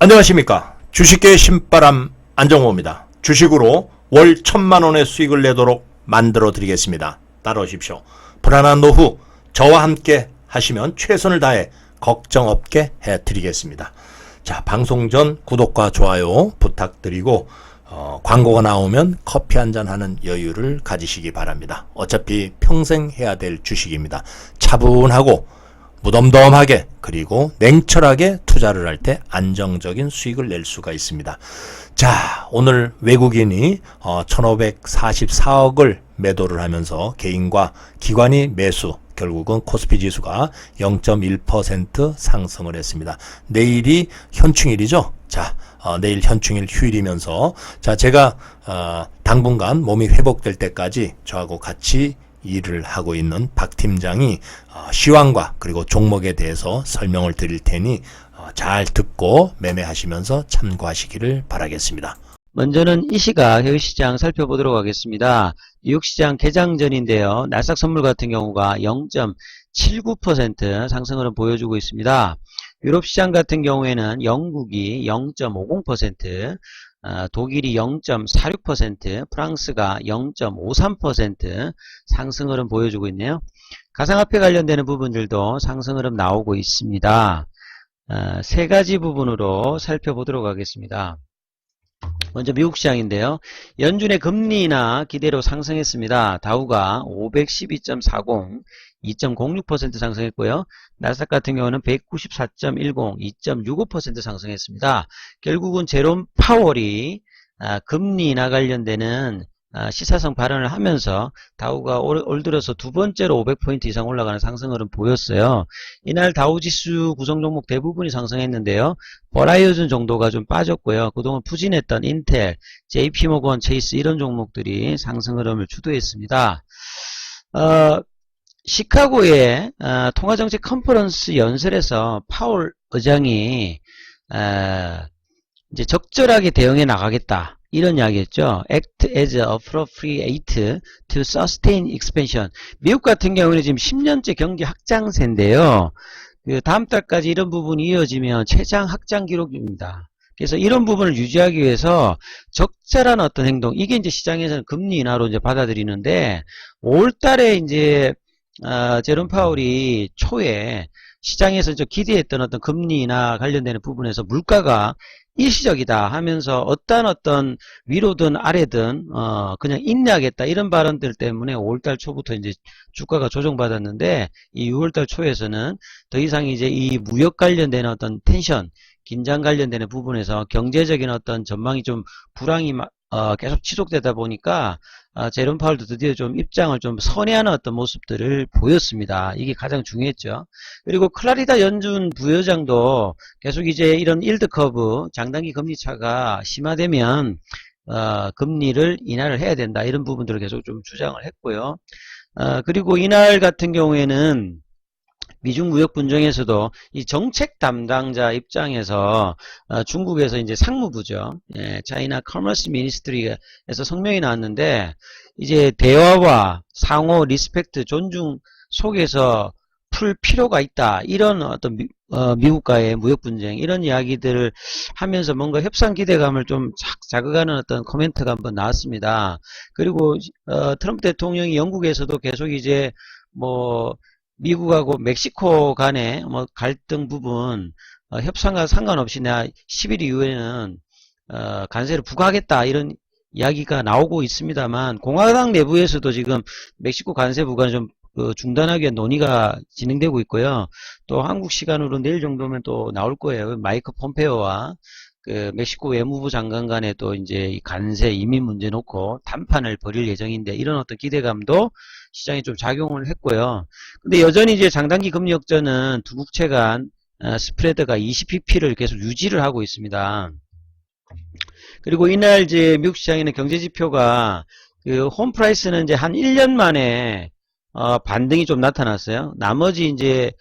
안녕하십니까. 주식계의 신바람 안정호입니다. 주식으로 월 1,000만원의 수익을 내도록 만들어 드리겠습니다. 따라오십시오. 불안한 노후 저와 함께 하시면 최선을 다해 걱정 없게 해드리겠습니다. 자, 방송 전 구독과 좋아요 부탁드리고 광고가 나오면 커피 한잔 하는 여유를 가지시기 바랍니다. 어차피 평생 해야 될 주식입니다. 차분하고 무덤덤하게 그리고 냉철하게 투자를 할 때 안정적인 수익을 낼 수가 있습니다. 자, 오늘 외국인이 1544억을 매도를 하면서 개인과 기관이 매수, 결국은 코스피 지수가 0.1% 상승을 했습니다. 내일이 현충일이죠. 자, 내일 현충일 휴일이면서 자, 제가 당분간 몸이 회복될 때까지 저하고 같이 일을 하고 있는 박 팀장이 시황과 그리고 종목에 대해서 설명을 드릴 테니 잘 듣고 매매하시면서 참고하시기를 바라겠습니다. 먼저는 이 시각 해외 시장 살펴보도록 하겠습니다. 뉴욕 시장 개장 전인데요. 나스닥 선물 같은 경우가 0.79% 상승을 보여주고 있습니다. 유럽 시장 같은 경우에는 영국이 0.50%, 독일이 0.46%, 프랑스가 0.53% 상승 흐름 보여주고 있네요. 가상화폐 관련되는 부분들도 상승 흐름 나오고 있습니다. 세 가지 부분으로 살펴보도록 하겠습니다. 먼저 미국 시장인데요. 연준의 금리 인하 기대로 상승했습니다. 다우가 512.40, 2.06% 상승했고요. 나스닥 같은 경우는 194.10, 2.65% 상승했습니다. 결국은 제롬 파월이 금리 인하 관련되는 시사성 발언을 하면서 다우가 올 들어서 두 번째로 500포인트 이상 올라가는 상승을 보였어요. 이날 다우지수 구성 종목 대부분이 상승했는데요. 버라이어즌 정도가 좀 빠졌고요. 그동안 부진했던 인텔, JP모건, 체이스 이런 종목들이 상승 흐름을 주도했습니다. 시카고의 통화정책 컨퍼런스 연설에서 파월 의장이 이제 적절하게 대응해 나가겠다. 이런 이야기했죠. Act as appropriate to sustain expansion. 미국 같은 경우는 지금 10년째 경기 확장세인데요. 그 다음 달까지 이런 부분이 이어지면 최장 확장 기록입니다. 그래서 이런 부분을 유지하기 위해서 적절한 어떤 행동, 이게 이제 시장에서는 금리 인하로 이제 받아들이는데, 5월달에 이제 제롬 파월이 초에 시장에서 기대했던 어떤 금리 인하 관련되는 부분에서 물가가 일시적이다 하면서 어떤 위로든 아래든 그냥 인내하겠다 이런 발언들 때문에 5월달 초부터 이제 주가가 조정받았는데, 이 6월달 초에서는 더 이상 이제 이 무역 관련되는 어떤 텐션, 긴장 관련되는 부분에서 경제적인 어떤 전망이 좀 불황이 계속 지속되다 보니까 제롬 파월도 드디어 좀 입장을 좀 선회하는 어떤 모습들을 보였습니다. 이게 가장 중요했죠. 그리고 클라리다 연준 부의장도 계속 이제 이런 일드 커브 장단기 금리 차가 심화되면 금리를 인하를 해야 된다 이런 부분들을 계속 좀 주장을 했고요. 그리고 이날 같은 경우에는 미중 무역 분쟁에서도 이 정책 담당자 입장에서 중국에서 이제 상무부죠. 차이나 커머스 미니스트리에서 성명이 나왔는데, 이제 대화와 상호 리스펙트 존중 속에서 풀 필요가 있다. 이런 어떤 미국과의 무역 분쟁 이런 이야기들을 하면서 뭔가 협상 기대감을 좀 자극하는 어떤 코멘트가 한번 나왔습니다. 그리고 트럼프 대통령이 영국에서도 계속 이제 미국하고 멕시코 간의 갈등 부분 협상과 상관없이 내가 10일 이후에는 관세를 부과하겠다 이런 이야기가 나오고 있습니다만, 공화당 내부에서도 지금 멕시코 관세 부과는 좀 중단하기 위한 논의가 진행되고 있고요. 또 한국 시간으로 내일 정도면 또 나올 거예요. 마이크 폼페오와 그 멕시코 외무부 장관 간에 또 이제 이 관세 이민 문제 놓고談判을 벌일 예정인데, 이런 어떤 기대감도 시장에 좀 작용을 했고요. 근데 여전히 이제 장단기 금리 역전은 두 국채 간 스프레드가 20pp를 계속 유지를 하고 있습니다. 그리고 이날 이제 미국 시장에는 경제 지표가 그 홈프라이스는 이제 한 1년 만에 반등이 좀 나타났어요. 나머지 이제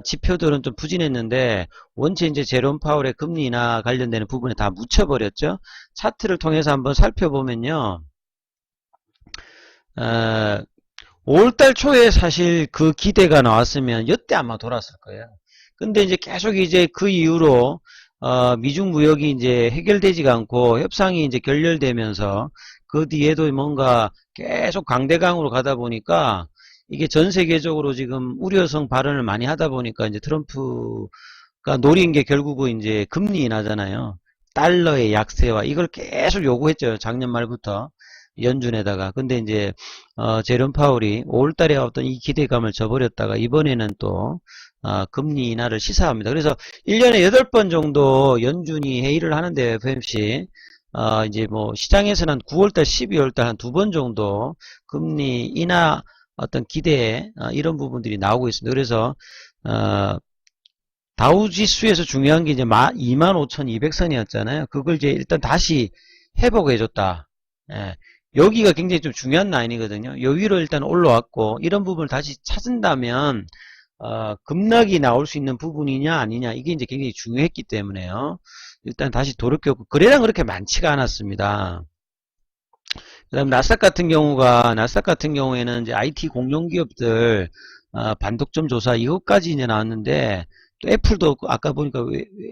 지표들은 좀 부진했는데, 원체 이제 제롬 파월의 금리 인하 관련되는 부분에 다 묻혀버렸죠. 차트를 통해서 한번 살펴보면요. 5월달 초에 사실 그 기대가 나왔으면 이때 아마 돌았을 거예요. 근데 이제 계속 이제 그 이후로 미중 무역이 이제 해결되지가 않고 협상이 이제 결렬되면서 그 뒤에도 뭔가 계속 강대강으로 가다 보니까 이게 전 세계적으로 지금 우려성 발언을 많이 하다 보니까 이제 트럼프가 노린 게 결국은 이제 금리 인하잖아요. 달러의 약세와 이걸 계속 요구했죠. 작년 말부터 연준에다가. 근데 이제 제롬 파월이 5월달에 어떤 이 기대감을 저버렸다가 이번에는 또 금리 인하를 시사합니다. 그래서 1년에 8번 정도 연준이 회의를 하는데 FOMC 이제 뭐 시장에서는 9월달, 12월달 한 2번 정도 금리 인하 어떤 기대 이런 부분들이 나오고 있습니다. 그래서 다우 지수에서 중요한 게 이제 25,200선이었잖아요. 그걸 이제 일단 다시 회복해줬다. 예. 여기가 굉장히 좀 중요한 라인이거든요. 요 위로 일단 올라왔고 이런 부분을 다시 찾은다면 급락이 나올 수 있는 부분이냐 아니냐 이게 이제 굉장히 중요했기 때문에요. 일단 다시 돌이켰고 거래량 그렇게 많지가 않았습니다. 그다음 나스닥 같은 경우에는 이제 IT 공룡 기업들 반독점 조사 이것까지 이제 나왔는데 또 애플도 아까 보니까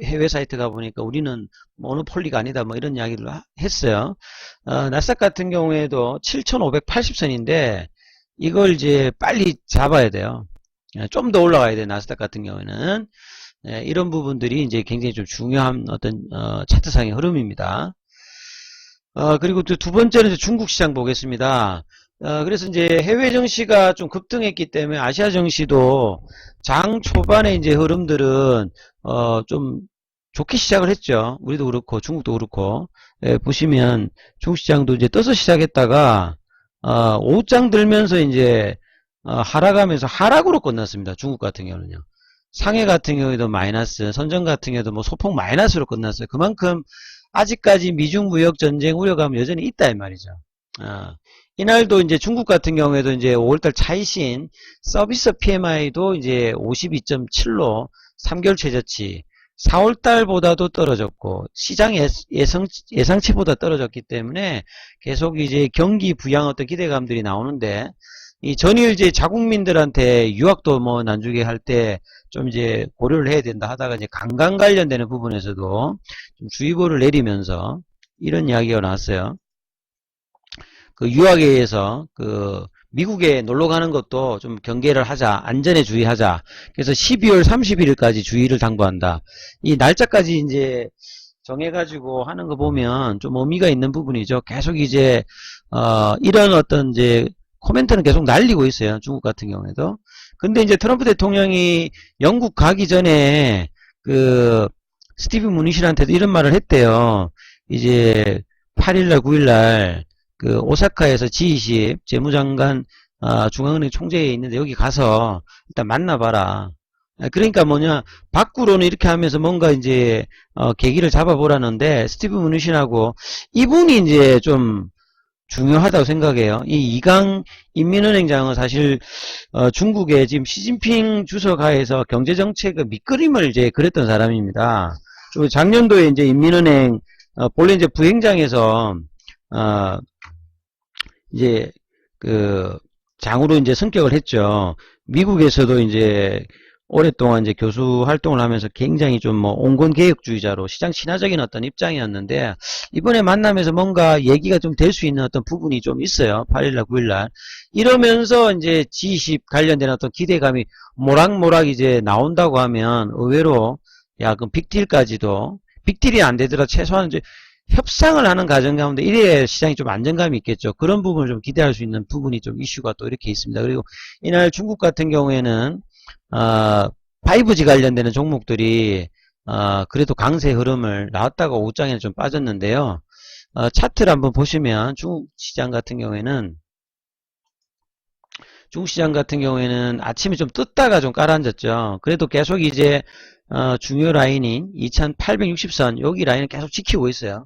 해외 사이트 가 보니까 우리는 모노폴리가 아니다 뭐 이런 이야기를 했어요. 나스닥 같은 경우에도 7,580선인데 이걸 이제 빨리 잡아야 돼요. 좀 더 올라가야 돼요. 나스닥 같은 경우에는 이런 부분들이 이제 굉장히 좀 중요한 어떤 차트상의 흐름입니다. 그리고 또 두 번째는 이제 중국 시장 보겠습니다. 그래서 이제 해외 증시가 좀 급등했기 때문에 아시아 증시도 장 초반에 이제 흐름들은 좀 좋게 시작을 했죠. 우리도 그렇고 중국도 그렇고 보시면 중국 시장도 이제 떠서 시작했다가 오후장 들면서 이제 하락하면서 하락으로 끝났습니다. 중국 같은 경우는요. 상해 같은 경우에도 마이너스, 선전 같은 경우에도 뭐 소폭 마이너스로 끝났어요. 그만큼 아직까지 미중 무역 전쟁 우려감은 여전히 있다 이 말이죠. 이날도 이제 중국 같은 경우에도 이제 5월달 차이신 서비스 PMI도 이제 52.7로 3개월 최저치, 4월달보다도 떨어졌고 시장 예상치보다 떨어졌기 때문에 계속 이제 경기 부양 어떤 기대감들이 나오는데 이 전일 이제 자국민들한테 유학도 뭐 나중에 할 때 좀 이제 고려를 해야 된다 하다가 이제 관광 관련되는 부분에서도 좀 주의보를 내리면서 이런 이야기가 나왔어요. 그 유학에 의해서 그 미국에 놀러 가는 것도 좀 경계를 하자, 안전에 주의하자. 그래서 12월 31일까지 주의를 당부한다. 이 날짜까지 이제 정해가지고 하는 거 보면 좀 의미가 있는 부분이죠. 계속 이제 이런 어떤 이제 코멘트는 계속 날리고 있어요. 중국 같은 경우에도. 근데 이제 트럼프 대통령이 영국 가기 전에 그 스티브 무니신한테도 이런 말을 했대요. 이제 8일날 9일날 그 오사카에서 G20 재무장관 중앙은행 총재에 있는데 여기 가서 일단 만나봐라. 그러니까 뭐냐 밖으로는 이렇게 하면서 뭔가 이제 계기를 잡아보라는데 스티브 무니신하고 이분이 이제 좀 중요하다고 생각해요. 이 이강 인민은행장은 사실 중국의 지금 시진핑 주석하에서 경제정책의 밑그림을 이제 그렸던 사람입니다. 작년도에 이제 인민은행 본래 이제 부행장에서 이제 그 장으로 이제 승격을 했죠. 미국에서도 이제 오랫동안 이제 교수 활동을 하면서 굉장히 좀 뭐 온건 개혁주의자로 시장 친화적인 어떤 입장이었는데 이번에 만나면서 뭔가 얘기가 좀 될 수 있는 어떤 부분이 좀 있어요. 8일날 9일날 이러면서 이제 G20 관련된 어떤 기대감이 모락모락 이제 나온다고 하면 의외로 야 그럼 빅딜까지도 빅딜이 안 되더라도 최소한 이제 협상을 하는 과정 가운데 이래야 시장이 좀 안정감이 있겠죠. 그런 부분을 좀 기대할 수 있는 부분이 좀 이슈가 또 이렇게 있습니다. 그리고 이날 중국 같은 경우에는 5G 관련되는 종목들이 그래도 강세 흐름을 나왔다가 오후장에는 좀 빠졌는데요. 차트를 한번 보시면 중국 시장 같은 경우에는 아침에 좀 떴다가 좀 깔아앉았죠. 그래도 계속 이제 중요 라인인 2860선 여기 라인을 계속 지키고 있어요.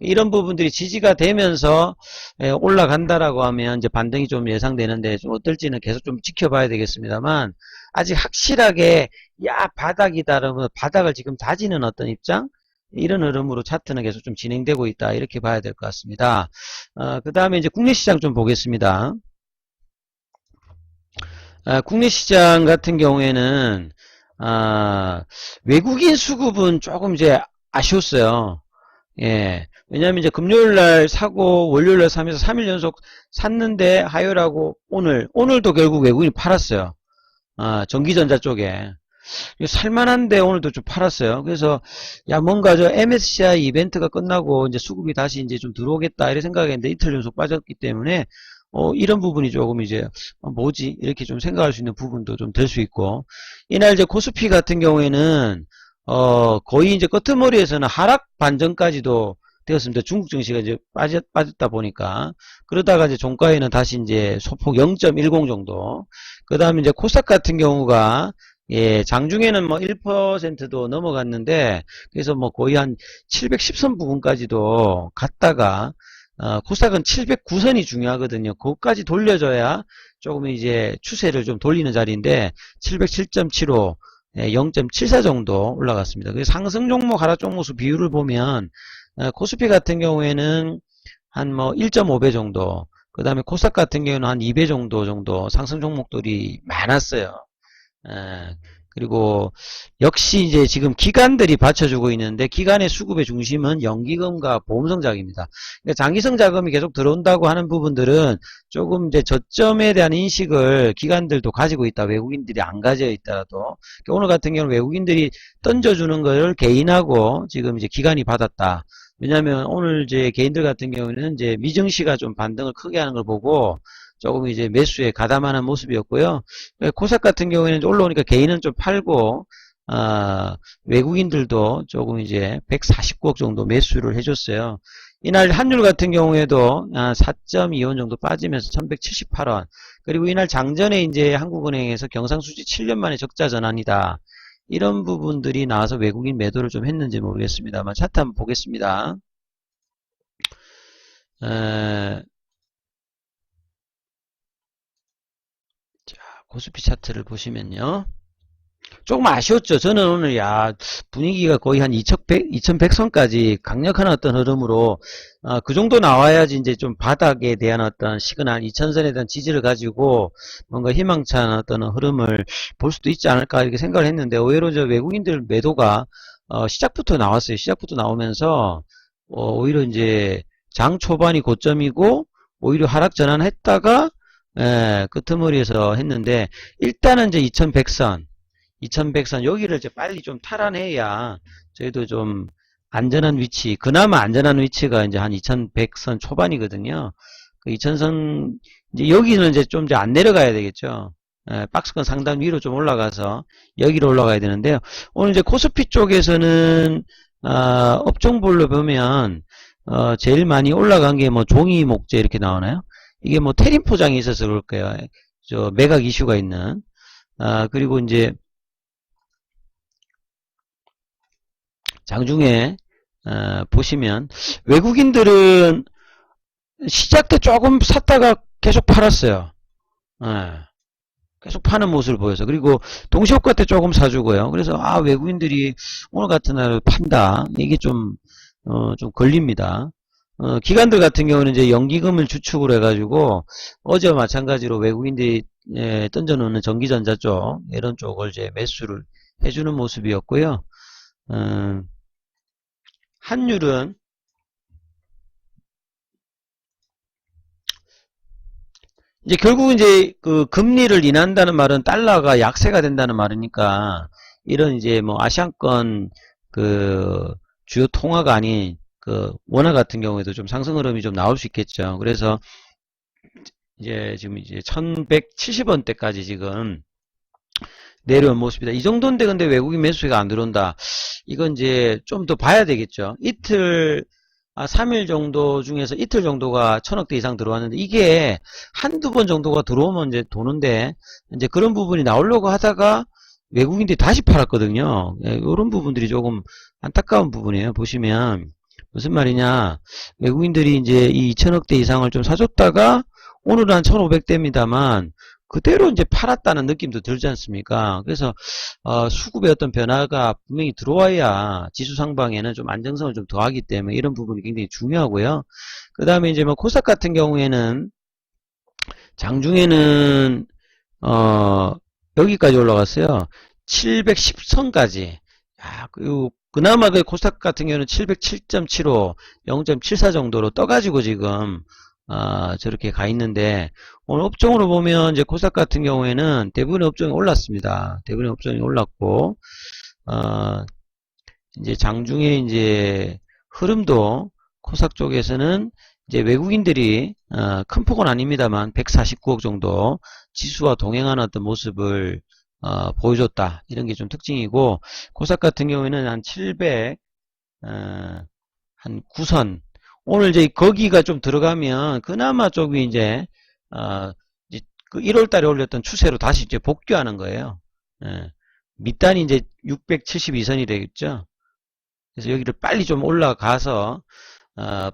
이런 부분들이 지지가 되면서 올라간다라고 하면 이제 반등이 좀 예상되는데 좀 어떨지는 계속 좀 지켜봐야 되겠습니다만 아직 확실하게 야 바닥이다라면 바닥을 지금 다지는 어떤 입장 이런 흐름으로 차트는 계속 좀 진행되고 있다 이렇게 봐야 될 것 같습니다. 그 다음에 이제 국내 시장 좀 보겠습니다. 국내 시장 같은 경우에는 외국인 수급은 조금 이제 아쉬웠어요. 예. 왜냐면 이제 금요일 날 사고 월요일 날 사면서 3일 연속 샀는데 하요라고 오늘도 결국 외국인이 팔았어요. 아, 전기전자 쪽에. 이거 살만한데 오늘도 좀 팔았어요. 그래서 야 뭔가 저 MSCI 이벤트가 끝나고 이제 수급이 다시 이제 좀 들어오겠다 이렇게 생각했는데 이틀 연속 빠졌기 때문에 이런 부분이 조금 이제 뭐지 이렇게 좀 생각할 수 있는 부분도 좀 될 수 있고 이날 이제 코스피 같은 경우에는 거의 이제 끄트머리에서는 하락 반전까지도 되었습니다. 중국 증시가 이제 빠졌다 보니까 그러다가 이제 종가에는 다시 이제 소폭 0.10 정도. 그 다음에 이제 코스닥 같은 경우가 예, 장중에는 뭐 1%도 넘어갔는데 그래서 뭐 거의 한 710선 부분까지도 갔다가 코스닥은 709선이 중요하거든요. 그것까지 돌려줘야 조금 이제 추세를 좀 돌리는 자리인데 707.75 0.74 정도 올라갔습니다. 그래서 상승 종목, 하락 종목 수 비율을 보면 코스피 같은 경우에는 한 뭐 1.5배 정도, 그 다음에 코스닥 같은 경우는 한 2배 정도 상승 종목들이 많았어요. 그리고 역시 이제 지금 기관들이 받쳐주고 있는데 기관의 수급의 중심은 연기금과 보험성 자금입니다. 그러니까 장기성 자금이 계속 들어온다고 하는 부분들은 조금 이제 저점에 대한 인식을 기관들도 가지고 있다. 외국인들이 안 가져 있더라도 그러니까 오늘 같은 경우는 외국인들이 던져주는 걸 개인하고 지금 이제 기관이 받았다. 왜냐하면 오늘 이제 개인들 같은 경우는 이제 미증시가 좀 반등을 크게 하는 걸 보고 조금 이제 매수에 가담하는 모습이었고요. 코스닥 같은 경우에는 올라오니까 개인은 좀 팔고 외국인들도 조금 이제 149억 정도 매수를 해줬어요. 이날 환율 같은 경우에도 4.25원 정도 빠지면서 1178원. 그리고 이날 장전에 이제 한국은행에서 경상수지 7년 만에 적자 전환이다. 이런 부분들이 나와서 외국인 매도를 좀 했는지 모르겠습니다만 차트 한번 보겠습니다. 코스피 차트를 보시면요. 조금 아쉬웠죠. 저는 오늘 분위기가 거의 한 2100선까지 강력한 어떤 흐름으로 그 정도 나와야지 이제 좀 바닥에 대한 어떤 시그널 2000선에 대한 지지를 가지고 뭔가 희망찬 어떤 흐름을 볼 수도 있지 않을까 이렇게 생각을 했는데 오히려 저 외국인들 매도가 시작부터 나왔어요. 시작부터 나오면서 오히려 이제 장 초반이 고점이고 오히려 하락 전환했다가 끄트머리에서 했는데 일단은 이제 2100선 여기를 이제 빨리 좀 탈환해야 저희도 좀 안전한 위치, 그나마 안전한 위치가 이제 한 2100선 초반이거든요. 그 2000선 이제 여기는 이제 좀 이제 안 내려가야 되겠죠. 박스권 상단 위로 좀 올라가서 여기로 올라가야 되는데요. 오늘 이제 코스피 쪽에서는 업종별로 보면 제일 많이 올라간 게 뭐 종이 목재 이렇게 나오나요? 이게 뭐 테린 포장이 있어서 그럴 거예요. 저 매각 이슈가 있는. 그리고 이제 장중에 보시면 외국인들은 시작 때 조금 샀다가 계속 팔았어요. 계속 파는 모습을 보여서 그리고 동시효과 때 조금 사주고요. 그래서 외국인들이 오늘 같은 날 판다. 이게 좀 걸립니다. 기관들 같은 경우는 이제 연기금을 주축으로 해가지고 어제와 마찬가지로 외국인들이 던져놓는 전기전자 쪽 이런 쪽을 이제 매수를 해주는 모습이었고요. 환율은 이제 결국은 이제 그 금리를 인한다는 말은 달러가 약세가 된다는 말이니까 이런 이제 뭐 아시안권 그 주요 통화가 아닌 그 원화 같은 경우에도 좀 상승 흐름이 좀 나올 수 있겠죠. 그래서 이제 지금 이제 1170원대까지 지금 내려온 모습이다. 이 정도인데 근데 외국인 매수가 안 들어온다. 이건 이제 좀 더 봐야 되겠죠. 3일 정도 중에서 이틀 정도가 1000억대 이상 들어왔는데 이게 한두 번 정도가 들어오면 이제 도는데 이제 그런 부분이 나오려고 하다가 외국인들이 다시 팔았거든요. 이런 부분들이 조금 안타까운 부분이에요. 보시면 무슨 말이냐, 외국인들이 이제 이 2000억대 이상을 좀 사줬다가 오늘은 한 1500대입니다만 그대로 이제 팔았다는 느낌도 들지 않습니까? 그래서 수급의 어떤 변화가 분명히 들어와야 지수 상방에는 좀 안정성을 좀 더하기 때문에 이런 부분이 굉장히 중요하고요. 그 다음에 이제 뭐 코스닥 같은 경우에는 장중에는 여기까지 올라갔어요. 710선까지. 그리고 그나마 그 코스닥 같은 경우는 707.75, 0.74 정도로 떠가지고 지금 저렇게 가 있는데, 오늘 업종으로 보면 이제 코스닥 같은 경우에는 대부분의 업종이 올랐습니다. 대부분의 업종이 올랐고, 이제 장중에 이제 흐름도 코스닥 쪽에서는 이제 외국인들이 큰 폭은 아닙니다만 149억 정도 지수와 동행하는 어떤 모습을 보여줬다. 이런 게 좀 특징이고, 코스닥 같은 경우에는 한 700, 한 9선. 오늘 이제 거기가 좀 들어가면 그나마 조금 이제 그 1월 달에 올렸던 추세로 다시 이제 복귀하는 거예요. 밑단이 이제 672선이 되겠죠. 그래서 여기를 빨리 좀 올라가서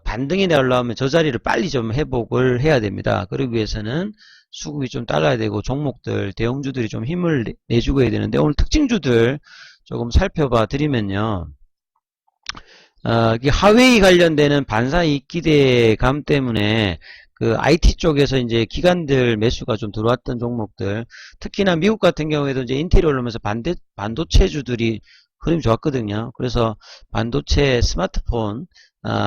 반등이 올라오면 저 자리를 빨리 좀 회복을 해야 됩니다. 그러기 위해서는 수급이 좀 따라야 되고 종목들, 대형주들이 좀 힘을 내주고 해야 되는데, 오늘 특징주들 조금 살펴봐 드리면요. 하웨이 관련되는 반사이익 기대감 때문에 그 IT 쪽에서 이제 기관들 매수가 좀 들어왔던 종목들, 특히나 미국 같은 경우에도 이제 인텔이 올라오면서 반도체주들이 흐름이 좋았거든요. 그래서 반도체 스마트폰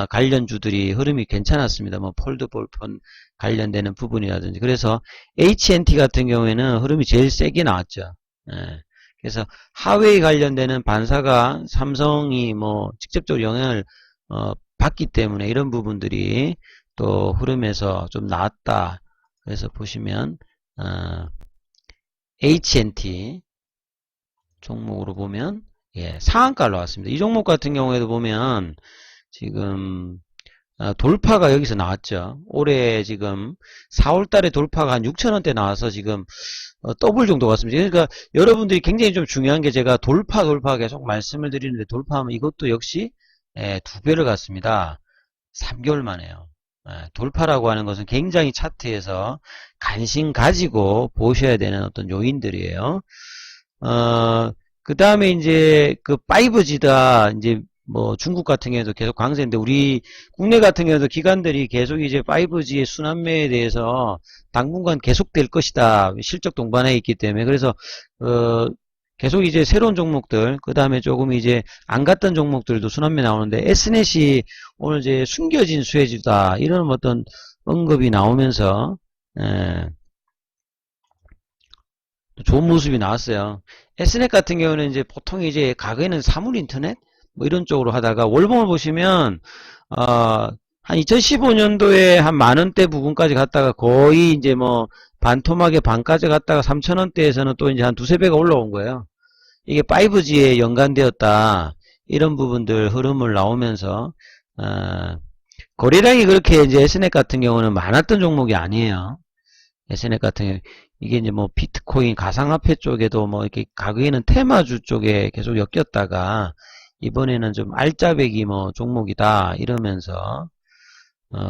관련주들이 흐름이 괜찮았습니다. 뭐 폴더블폰 관련되는 부분이라든지. 그래서 HNT 같은 경우에는 흐름이 제일 세게 나왔죠. 그래서 하웨이 관련되는 반사가 삼성이 뭐 직접적으로 영향을 받기 때문에 이런 부분들이 또 흐름에서 좀 나왔다. 그래서 보시면 HNT 종목으로 보면 상한가로 나왔습니다. 이 종목 같은 경우에도 보면 지금 돌파가 여기서 나왔죠. 올해 지금 4월달에 돌파가 한 6천원대 나와서 지금 더블 정도 같습니다. 그러니까 여러분들이 굉장히 좀 중요한 게, 제가 돌파 계속 말씀을 드리는데, 돌파하면 이것도 역시 2배를 갔습니다. 3개월 만에요. 돌파라고 하는 것은 굉장히 차트에서 관심 가지고 보셔야 되는 어떤 요인들이에요. 그 다음에 이제 그 5G다, 이제 뭐 중국 같은 경우에도 계속 강세인데, 우리 국내 같은 경우도 기관들이 계속 이제 5G의 순환매에 대해서 당분간 계속될 것이다, 실적 동반해 있기 때문에. 그래서 계속 이제 새로운 종목들, 그 다음에 조금 이제 안 갔던 종목들도 순환매 나오는데, S넷이 오늘 이제 숨겨진 수혜주다, 이런 어떤 언급이 나오면서 좋은 모습이 나왔어요. S넷 같은 경우는 이제 보통 이제 과거에는 사물인터넷 뭐 이런 쪽으로 하다가, 월봉을 보시면 한 2015년도에 한 만원대 부분까지 갔다가 거의 이제 뭐 반토막의 반까지 갔다가 3천원대에서는 또 이제 한 두세 배가 올라온 거예요. 이게 5G에 연관되었다, 이런 부분들 흐름을 나오면서 거래량이 그렇게 이제 S넷 같은 경우는 많았던 종목이 아니에요. S넷 같은 경우 이게 이제 뭐 비트코인 가상화폐 쪽에도 뭐 이렇게 과거에는 테마주 쪽에 계속 엮였다가 이번에는 좀 알짜배기 뭐 종목이다 이러면서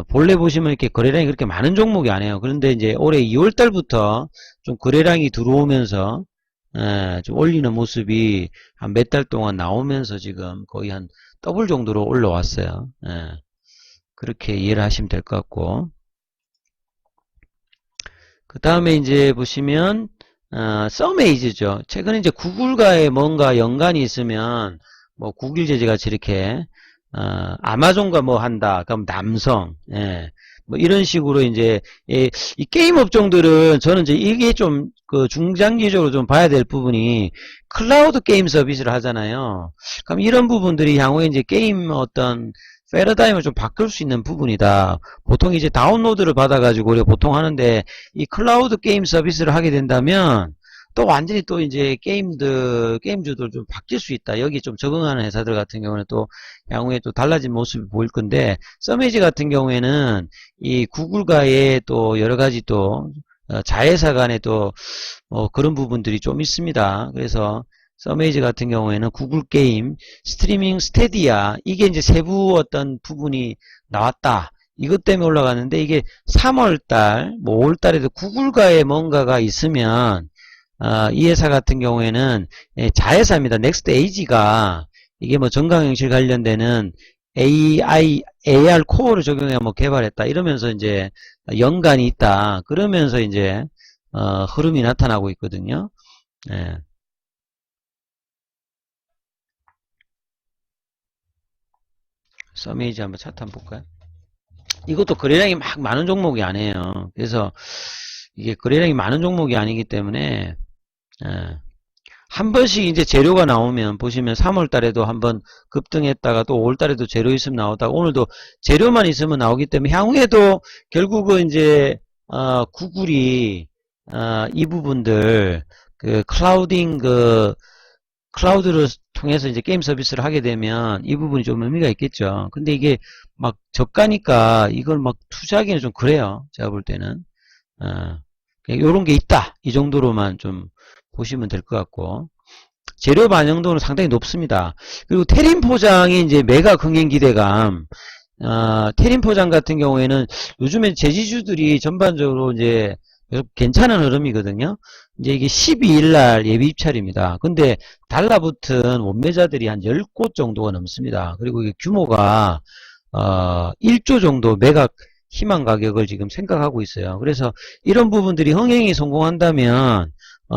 본래 보시면 이렇게 거래량이 그렇게 많은 종목이 아니에요. 그런데 이제 올해 2월 달부터 좀 거래량이 들어오면서 좀 올리는 모습이 한 몇 달 동안 나오면서 지금 거의 한 더블 정도로 올라왔어요. 그렇게 이해를 하시면 될 것 같고, 그 다음에 이제 보시면 썸에이즈죠. 최근에 이제 구글과의 뭔가 연관이 있으면, 뭐 구글 제재같이 이렇게 아마존과 뭐 한다, 그럼 남성, 뭐 이런 식으로 이제 이 게임 업종들은 저는 이제 이게 좀 그 중장기적으로 좀 봐야 될 부분이, 클라우드 게임 서비스를 하잖아요. 그럼 이런 부분들이 향후에 이제 게임 어떤 패러다임을 좀 바꿀 수 있는 부분이다. 보통 이제 다운로드를 받아가지고 우리가 보통 하는데, 이 클라우드 게임 서비스를 하게 된다면 또 완전히 또 이제 게임주들 좀 바뀔 수 있다. 여기 좀 적응하는 회사들 같은 경우는 또 향후에 또 달라진 모습이 보일 건데, 썸에이지 같은 경우에는 이 구글과의 또 여러 가지 또 자회사 간의 또 그런 부분들이 좀 있습니다. 그래서 썸에이지 같은 경우에는 구글 게임, 스트리밍 스테디아, 이게 이제 세부 어떤 부분이 나왔다. 이것 때문에 올라갔는데, 이게 3월달, 뭐 5월달에도 구글과의 뭔가가 있으면, 이 회사 같은 경우에는 자회사입니다. 넥스트 에이지가 이게 뭐 정강현실 관련되는 AR 코어를 적용해 뭐 개발했다, 이러면서 이제 연관이 있다. 그러면서 이제 흐름이 나타나고 있거든요. 서메이지 한번 차트 한번 볼까요? 이것도 거래량이 막 많은 종목이 아니에요. 그래서 이게 거래량이 많은 종목이 아니기 때문에 한 번씩 이제 재료가 나오면 보시면 3월 달에도 한번 급등했다가 또 5월 달에도 재료 있으면 나오다가 오늘도 재료만 있으면 나오기 때문에 향후에도 결국은 이제 구글이 이 부분들 그 클라우드를 통해서 이제 게임 서비스를 하게 되면 이 부분이 좀 의미가 있겠죠. 근데 이게 막 저가니까 이걸 막 투자하기는 좀 그래요. 제가 볼 때는 요런 게 있다 이 정도로만 좀 보시면 될 것 같고, 재료 반영도는 상당히 높습니다. 그리고 테린 포장이 이제 매각 흥행 기대감, 테린 포장 같은 경우에는 요즘에 제지주들이 전반적으로 이제 괜찮은 흐름이거든요. 이제 이게 12일 날 예비 입찰입니다. 근데 달라붙은 원매자들이 한 10곳 정도가 넘습니다. 그리고 이게 규모가 1조 정도 매각 희망 가격을 지금 생각하고 있어요. 그래서 이런 부분들이 흥행이 성공한다면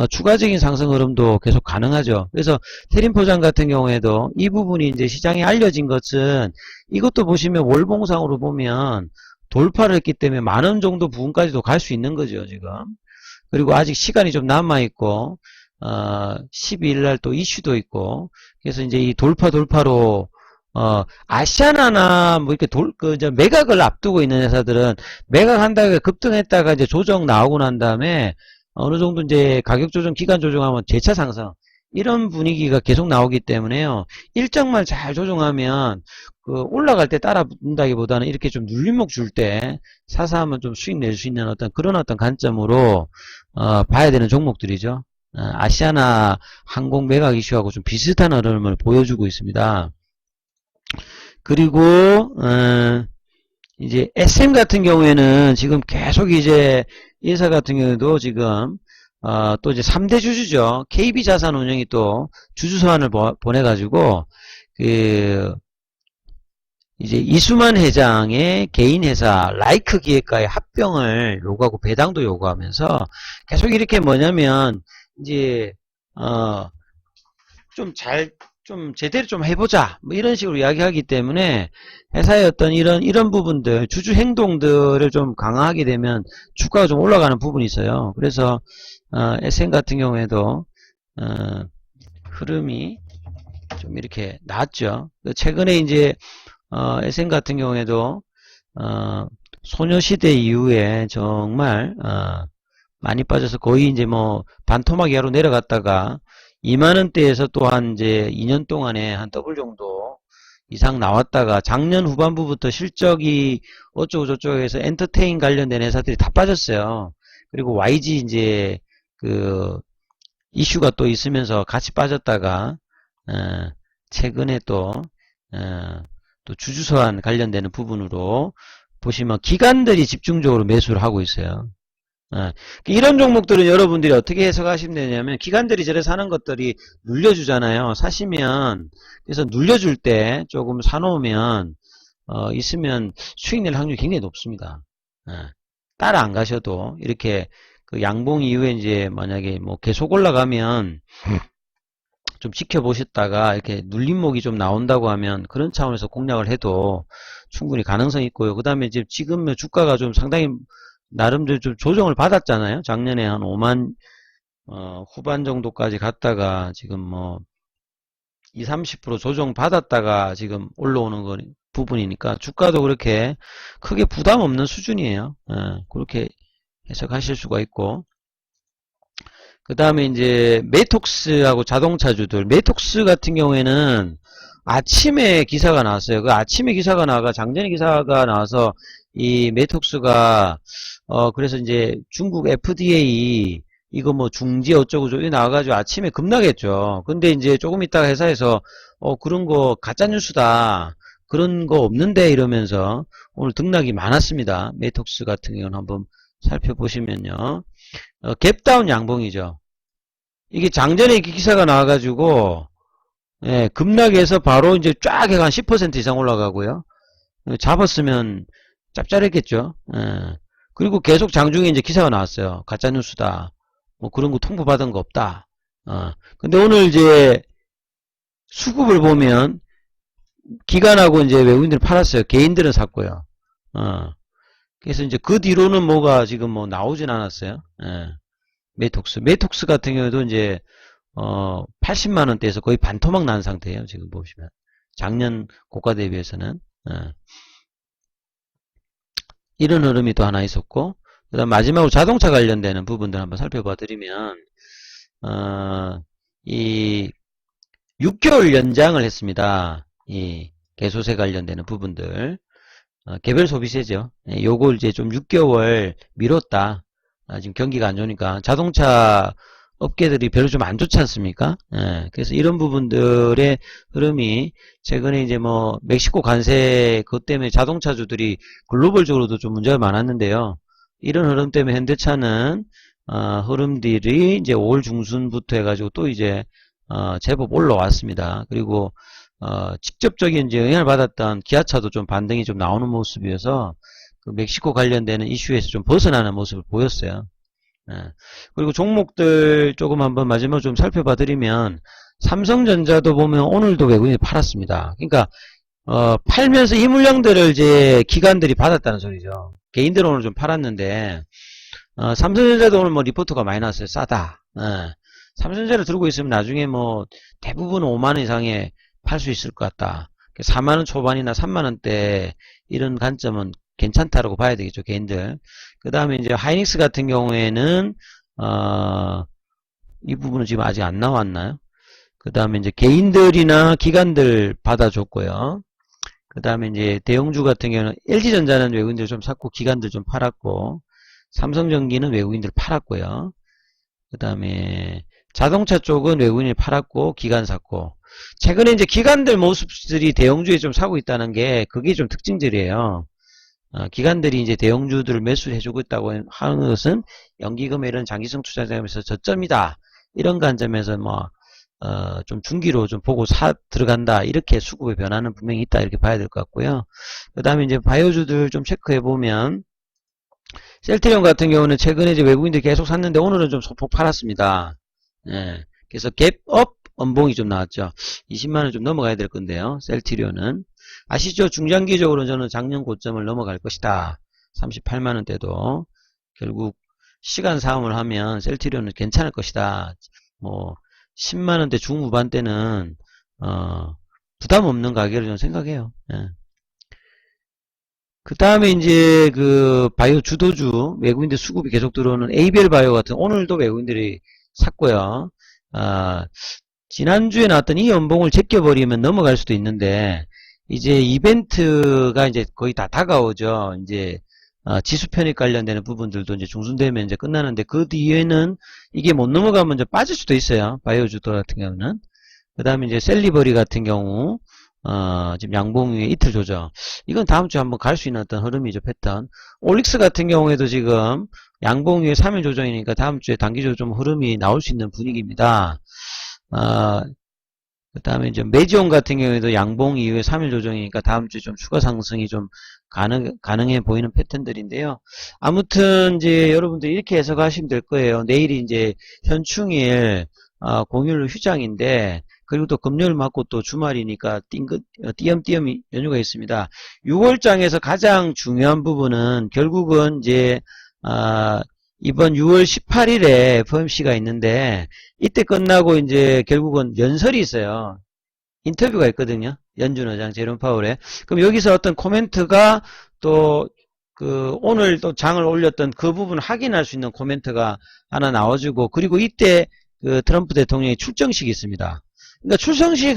추가적인 상승 흐름도 계속 가능하죠. 그래서 테린 포장 같은 경우에도 이 부분이 이제 시장에 알려진 것은 이것도 보시면 월봉상으로 보면 돌파를 했기 때문에 만원 정도 부분까지도 갈 수 있는 거죠, 지금. 그리고 아직 시간이 좀 남아있고, 12일 날 또 이슈도 있고, 그래서 이제 이 돌파로, 아시아나나 뭐 이렇게 매각을 앞두고 있는 회사들은 매각한다고 급등했다가 이제 조정 나오고 난 다음에 어느 정도 이제 가격 조정, 기간 조정하면 재차 상승. 이런 분위기가 계속 나오기 때문에요. 일정만 잘 조정하면 올라갈 때 따라 붙는다기보다는 이렇게 좀 눌림목 줄 때 사서 하면 좀 수익 낼 수 있는 그런 관점으로 봐야 되는 종목들이죠. 아시아나 항공 매각 이슈하고 좀 비슷한 흐름을 보여주고 있습니다. 그리고 이제 SM 같은 경우에는 지금 계속 이제 예사 같은 경우에도 지금 또 이제 3대 주주죠. KB자산운용이 또 주주 서한을 보내가지고 이제 이수만 회장의 개인 회사 라이크 기획과의 합병을 요구하고 배당도 요구하면서 계속 이렇게 뭐냐면 이제 좀 제대로 좀 해보자 뭐 이런 식으로 이야기하기 때문에 회사의 어떤 이런 부분들 주주 행동들을 좀 강화하게 되면 주가가 좀 올라가는 부분이 있어요. 그래서 SM 같은 경우에도 흐름이 좀 이렇게 나왔죠. 최근에 이제 SM 같은 경우에도 소녀시대 이후에 정말 많이 빠져서 거의 이제 뭐 반토막 이하로 내려갔다가 2만원대에서 또한 이제 2년 동안에 한 더블 정도 이상 나왔다가 작년 후반부부터 실적이 어쩌고 저쩌고 해서 엔터테인 관련된 회사들이 다 빠졌어요. 그리고 YG 이제 이슈가 또 있으면서 같이 빠졌다가 최근에 또 주주소환 관련되는 부분으로 보시면 기관들이 집중적으로 매수를 하고 있어요. 이런 종목들은 여러분들이 어떻게 해석하시면 되냐면 기관들이 저래 사는 것들이 눌려주잖아요. 사시면 그래서 눌려줄 때 조금 사놓으면 있으면 수익 낼 확률이 굉장히 높습니다. 따라 안 가셔도 이렇게 양봉 이후에 이제 만약에 뭐 계속 올라가면 좀 지켜보셨다가 이렇게 눌림목이 좀 나온다고 하면 그런 차원에서 공략을 해도 충분히 가능성이 있고요. 그 다음에 이제 지금 주가가 좀 상당히 나름대로 좀 조정을 받았잖아요. 작년에 한 5만 후반 정도까지 갔다가 지금 뭐 20-30% 조정 받았다가 지금 올라오는 부분이니까 주가도 그렇게 크게 부담 없는 수준이에요. 그렇게 해석하실 수가 있고, 그 다음에 이제 메톡스하고 자동차주들, 메톡스 같은 경우에는 아침에 기사가 나왔어요. 그 아침에 기사가 나가 작년에 기사가 나와서 이 메톡스가 그래서 이제 중국 FDA 이거 뭐 중지 어쩌고 저쩌고 나와가지고 아침에 급락했죠. 근데 이제 조금 있다가 회사에서 그런 거 가짜 뉴스다, 그런 거 없는데 이러면서 오늘 등락이 많았습니다. 메톡스 같은 경우는 한번 살펴보시면요. 갭다운 양봉이죠. 이게 장전에 기사가 나와가지고 급락해서 바로 이제 쫙 해가 한 10% 이상 올라가고요. 잡았으면 짭짤했겠죠. 그리고 계속 장중에 이제 기사가 나왔어요. 가짜뉴스다, 뭐 그런 거 통보받은 거 없다. 근데 오늘 이제 수급을 보면 기관하고 이제 외국인들이 팔았어요. 개인들은 샀고요. 그래서 이제 그 뒤로는 뭐가 지금 뭐 나오진 않았어요. 메톡스 같은 경우도 이제 80만 원대에서 거의 반토막 난 상태예요. 지금 보시면 작년 고가 대비해서는 이런 흐름이 또 하나 있었고, 그다음 마지막으로 자동차 관련되는 부분들 한번 살펴봐 드리면 이 6개월 연장을 했습니다. 이 개소세 관련되는 부분들 개별 소비세죠. 요걸 이제 좀 6개월 미뤘다. 지금 경기가 안 좋으니까 자동차 업계들이 별로 좀 안 좋지 않습니까? 그래서 이런 부분들의 흐름이 최근에 이제 뭐 멕시코 관세 그것 때문에 자동차주들이 글로벌적으로도 좀 문제가 많았는데요. 이런 흐름 때문에 현대차는 흐름들이 이제 5월 중순부터 해가지고 또 이제 제법 올라왔습니다. 그리고 직접적인 이제 영향을 받았던 기아차도 좀 반등이 좀 나오는 모습이어서 그 멕시코 관련되는 이슈에서 좀 벗어나는 모습을 보였어요. 그리고 종목들 조금 한번 마지막으로 좀 살펴봐 드리면 삼성전자도 보면 오늘도 외국인이 팔았습니다. 그러니까 팔면서 이 물량들을 이제 기관들이 받았다는 소리죠. 개인들은 오늘 좀 팔았는데 삼성전자도 오늘 뭐 리포트가 많이 나왔어요. 싸다. 삼성전자를 들고 있으면 나중에 뭐 대부분 5만원 이상에 팔 수 있을 것 같다. 4만원 초반이나 3만원대 이런 관점은 괜찮다라고 봐야 되겠죠. 개인들. 그 다음에 이제 하이닉스 같은 경우에는 이 부분은 지금 아직 안 나왔나요? 그 다음에 이제 개인들이나 기관들 받아줬고요. 그 다음에 이제 대형주 같은 경우는 LG전자는 외국인들 좀 샀고 기관들 좀 팔았고, 삼성전기는 외국인들 팔았고요. 그 다음에 자동차 쪽은 외국인이 팔았고 기관 샀고, 최근에 이제 기관들 모습들이 대형주에 좀 사고 있다는 게 그게 좀 특징들이에요. 기관들이 이제 대형주들을 매수를 해주고 있다고 하는 것은 연기금에 이런 장기성 투자자면서 저점이다. 이런 관점에서 뭐 좀 중기로 좀 보고 들어간다. 이렇게 수급의 변화는 분명히 있다. 이렇게 봐야 될 것 같고요. 그 다음에 이제 바이오주들 좀 체크해 보면 셀트리온 같은 경우는 최근에 이제 외국인들이 계속 샀는데 오늘은 좀 소폭 팔았습니다. 그래서 갭업 엄봉이 좀 나왔죠. 20만원 좀 넘어가야 될 건데요. 셀트리온은 아시죠? 중장기적으로 저는 작년 고점을 넘어갈 것이다. 38만원대도 결국 시간 싸움을 하면 셀트리온은 괜찮을 것이다. 뭐 10만원대 중후반대는 부담 없는 가격을 저는 생각해요. 그 다음에 이제 그 바이오 주도주 외국인들 수급이 계속 들어오는 에이벨 바이오 같은 오늘도 외국인들이 샀고요. 지난주에 나왔던 이 연봉을 제껴버리면 넘어갈 수도 있는데 이제 이벤트가 이제 거의 다 다가오죠. 이제 지수 편입 관련되는 부분들도 이제 중순되면 이제 끝나는데 그 뒤에는 이게 못 넘어가면 이제 빠질 수도 있어요. 바이오주도 같은 경우는. 그 다음에 이제 셀리버리 같은 경우 지금 양봉 위에 이틀 조정. 이건 다음 주에 한번 갈 수 있는 어떤 흐름이죠. 패턴. 올릭스 같은 경우에도 지금 양봉 위에 3일 조정이니까 다음 주에 단기적으로 좀 흐름이 나올 수 있는 분위기입니다. 그 다음에 이제 메지온 같은 경우에도 양봉 이후에 3일 조정이니까 다음 주에 좀 추가 상승이 좀 가능해 보이는 패턴들인데요. 아무튼 이제 여러분들 이렇게 해석하시면 될 거예요. 내일이 이제 현충일 공휴일 휴장인데 그리고 또 금요일 맞고 또 주말이니까 띄엄띄엄 연휴가 있습니다. 6월장에서 가장 중요한 부분은 결국은 이제 이번 6월 18일에 FOMC가 있는데 이때 끝나고 이제 결국은 연설이 있어요. 인터뷰가 있거든요. 연준 의장 제롬 파월의. 그럼 여기서 어떤 코멘트가 또 그 오늘 또 장을 올렸던 그 부분을 확인할 수 있는 코멘트가 하나 나와주고 그리고 이때 그 트럼프 대통령의 출정식이 있습니다. 그러니까 출정식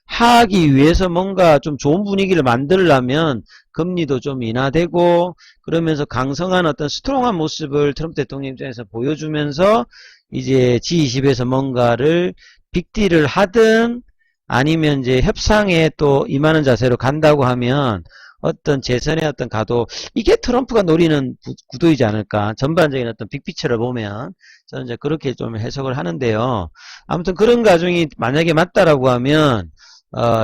하기 위해서 뭔가 좀 좋은 분위기를 만들려면 금리도 좀 인하되고 그러면서 강성한 어떤 스트롱한 모습을 트럼프 대통령 입장에서 보여주면서 이제 G20에서 뭔가를 빅딜을 하든 아니면 이제 협상에 또 임하는 자세로 간다고 하면 어떤 재선의 어떤 가도 이게 트럼프가 노리는 구도이지 않을까. 전반적인 어떤 빅피처를 보면 저는 이제 그렇게 좀 해석을 하는데요. 아무튼 그런 가정이 만약에 맞다라고 하면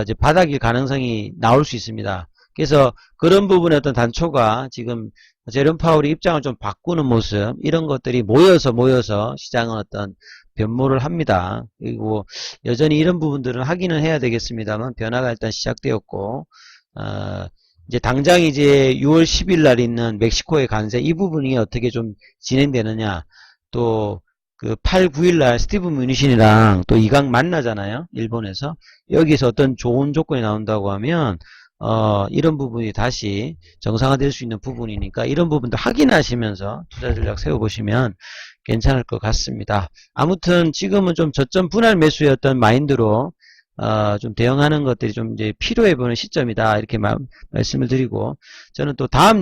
이제 바닥일 가능성이 나올 수 있습니다. 그래서 그런 부분의 어떤 단초가 지금 제롬 파월이 입장을 좀 바꾸는 모습 이런 것들이 모여서 시장은 어떤 변모를 합니다. 그리고 여전히 이런 부분들은 확인은 해야 되겠습니다만 변화가 일단 시작되었고 이제 당장 이제 6월 10일 날 있는 멕시코의 관세 이 부분이 어떻게 좀 진행되느냐 또 그 8, 9일 날 스티브 뮤니신이랑 또 이강 만나잖아요. 일본에서. 여기서 어떤 좋은 조건이 나온다고 하면 이런 부분이 다시 정상화될 수 있는 부분이니까 이런 부분도 확인하시면서 투자 전략 세워보시면 괜찮을 것 같습니다. 아무튼 지금은 좀 저점 분할 매수의 어떤 마인드로 좀 대응하는 것들이 좀 이제 필요해 보는 시점이다. 이렇게 말씀을 드리고 저는 또 다음